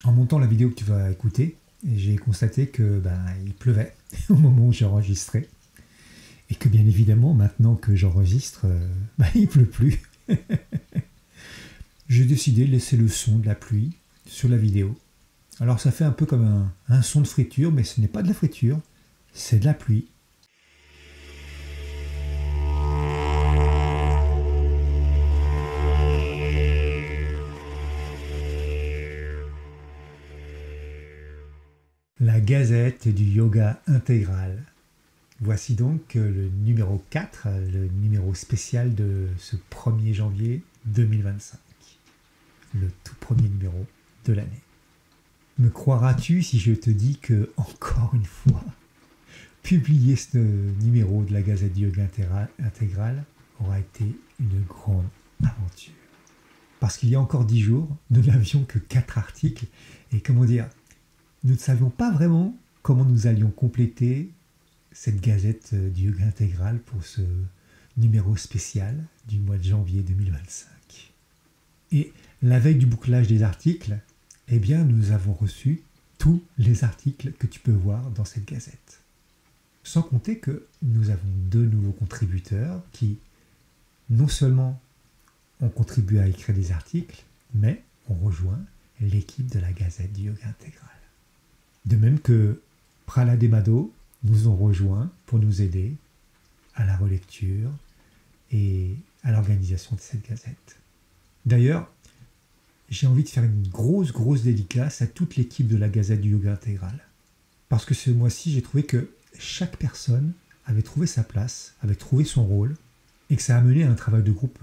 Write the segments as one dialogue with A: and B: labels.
A: En montant la vidéo que tu vas écouter, j'ai constaté que il pleuvait au moment où j'enregistrais. Et que bien évidemment, maintenant que j'enregistre, il pleut plus. J'ai décidé de laisser le son de la pluie sur la vidéo. Alors ça fait un peu comme un son de friture, mais ce n'est pas de la friture, c'est de la pluie. La Gazette du yoga intégral. Voici donc le numéro 4, le numéro spécial de ce 1er janvier 2025. Le tout premier numéro de l'année. Me croiras-tu si je te dis que, encore une fois, publier ce numéro de la Gazette du yoga intégral aura été une grande aventure. Parce qu'il y a encore 10 jours, nous n'avions que 4 articles et nous ne savions pas vraiment comment nous allions compléter cette Gazette du yoga intégral pour ce numéro spécial du mois de janvier 2025. Et la veille du bouclage des articles, nous avons reçu tous les articles que tu peux voir dans cette Gazette. Sans compter que nous avons 2 nouveaux contributeurs qui, non seulement ont contribué à écrire des articles, mais ont rejoint l'équipe de la Gazette du yoga intégral. De même que Prahlad et Madho nous ont rejoints pour nous aider à la relecture et à l'organisation de cette Gazette. D'ailleurs, j'ai envie de faire une grosse dédicace à toute l'équipe de la Gazette du yoga intégral. Parce que ce mois-ci, j'ai trouvé que chaque personne avait trouvé sa place, avait trouvé son rôle, et que ça a mené à un travail de groupe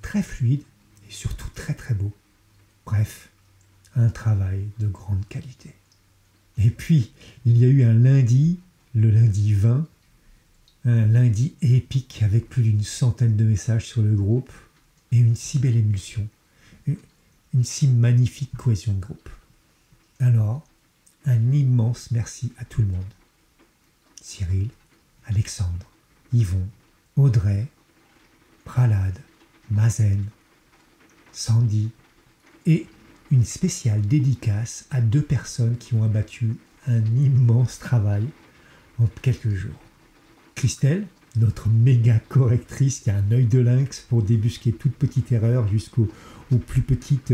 A: très fluide et surtout très beau. Bref, un travail de grande qualité. Et puis, il y a eu un lundi, le lundi 20, un lundi épique avec plus d'une centaine de messages sur le groupe et une si belle émulsion, une si magnifique cohésion de groupe. Alors, un immense merci à tout le monde. Cyril, Alexandre, Yvon, Audrey, Prahlad, Mazen, Sandy et une spéciale dédicace à 2 personnes qui ont abattu un immense travail en quelques jours. Christelle, notre méga correctrice qui a un œil de lynx pour débusquer toute petite erreur jusqu'aux plus petites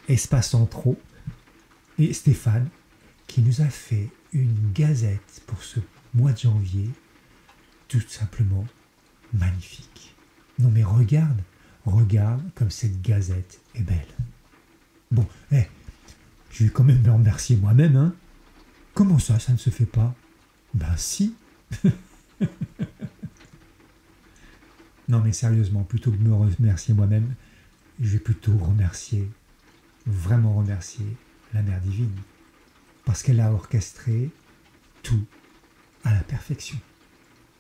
A: espaces en trop. Et Stéphane, qui nous a fait une gazette pour ce mois de janvier, tout simplement magnifique. Non mais regarde comme cette gazette est belle. Bon, je vais quand même me remercier moi-même, hein. Comment ça ne se fait pas? Ben si. Non mais sérieusement, plutôt que de me remercier moi-même, je vais plutôt vraiment remercier la Mère Divine. Parce qu'elle a orchestré tout à la perfection.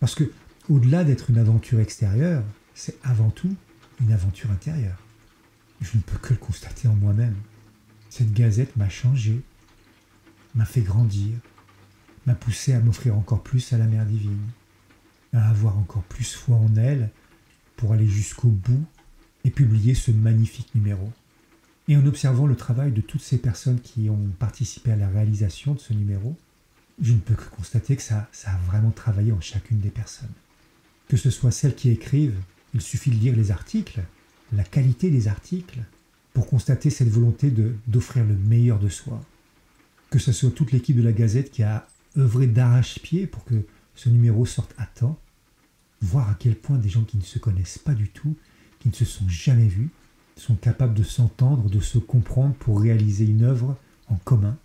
A: Parce que, au-delà d'être une aventure extérieure, c'est avant tout une aventure intérieure. Je ne peux que le constater en moi-même. Cette gazette m'a changé, m'a fait grandir, m'a poussé à m'offrir encore plus à la Mère Divine, à avoir encore plus foi en elle pour aller jusqu'au bout et publier ce magnifique numéro. Et en observant le travail de toutes ces personnes qui ont participé à la réalisation de ce numéro, je ne peux que constater que ça a vraiment travaillé en chacune des personnes. Que ce soit celles qui écrivent, il suffit de lire les articles, la qualité des articles, pour constater cette volonté d'offrir le meilleur de soi. Que ce soit toute l'équipe de la Gazette qui a œuvré d'arrache-pied pour que ce numéro sorte à temps, voir à quel point des gens qui ne se connaissent pas du tout, qui ne se sont jamais vus, sont capables de s'entendre, de se comprendre pour réaliser une œuvre en commun.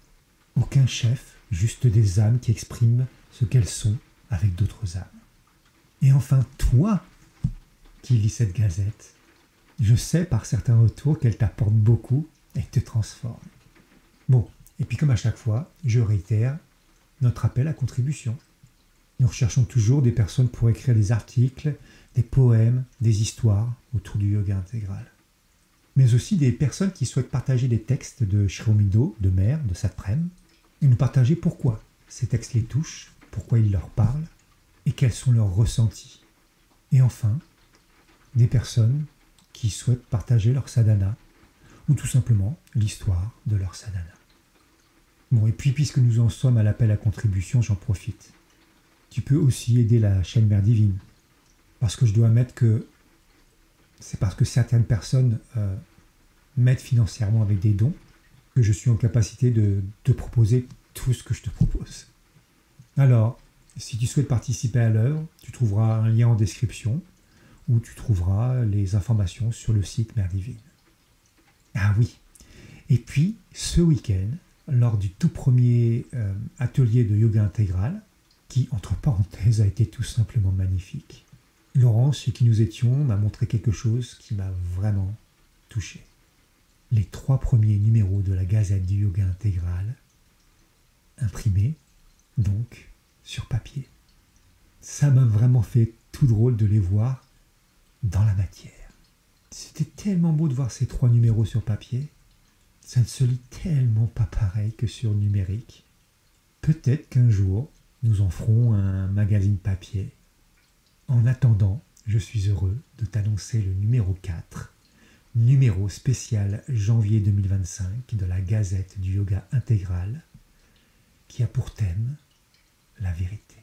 A: Aucun chef, juste des âmes qui expriment ce qu'elles sont avec d'autres âmes. Et enfin, toi qui lis cette gazette, je sais par certains retours qu'elle t'apporte beaucoup et te transforme. Bon, et puis comme à chaque fois, je réitère notre appel à contribution. Nous recherchons toujours des personnes pour écrire des articles, des poèmes, des histoires autour du yoga intégral. Mais aussi des personnes qui souhaitent partager des textes de Sri Aurobindo, de Mère, de Satprem, et nous partager pourquoi ces textes les touchent, pourquoi ils leur parlent, et quels sont leurs ressentis. Et enfin, des personnes qui souhaitent partager leur sadhana, ou tout simplement l'histoire de leur sadhana. Bon, et puis puisque nous en sommes à l'appel à contribution, j'en profite. Tu peux aussi aider la chaîne Mère Divine. Parce que je dois admettre que c'est parce que certaines personnes m'aident financièrement avec des dons que je suis en capacité de te proposer tout ce que je te propose. Alors, si tu souhaites participer à l'œuvre, tu trouveras un lien en description où tu trouveras les informations sur le site Mère Divine. Ah oui, et puis ce week-end, lors du tout premier atelier de yoga intégral, qui, entre parenthèses, a été tout simplement magnifique, Laurence, chez qui nous étions, m'a montré quelque chose qui m'a vraiment touché. Les 3 premiers numéros de la Gazette du yoga intégral, imprimés, donc, sur papier. Ça m'a vraiment fait tout drôle de les voir dans la matière. C'était tellement beau de voir ces 3 numéros sur papier. Ça ne se lit tellement pas pareil que sur numérique. Peut-être qu'un jour, nous en ferons un magazine papier. En attendant, je suis heureux de t'annoncer le numéro 4, numéro spécial janvier 2025 de la Gazette du yoga intégral, qui a pour thème la vérité.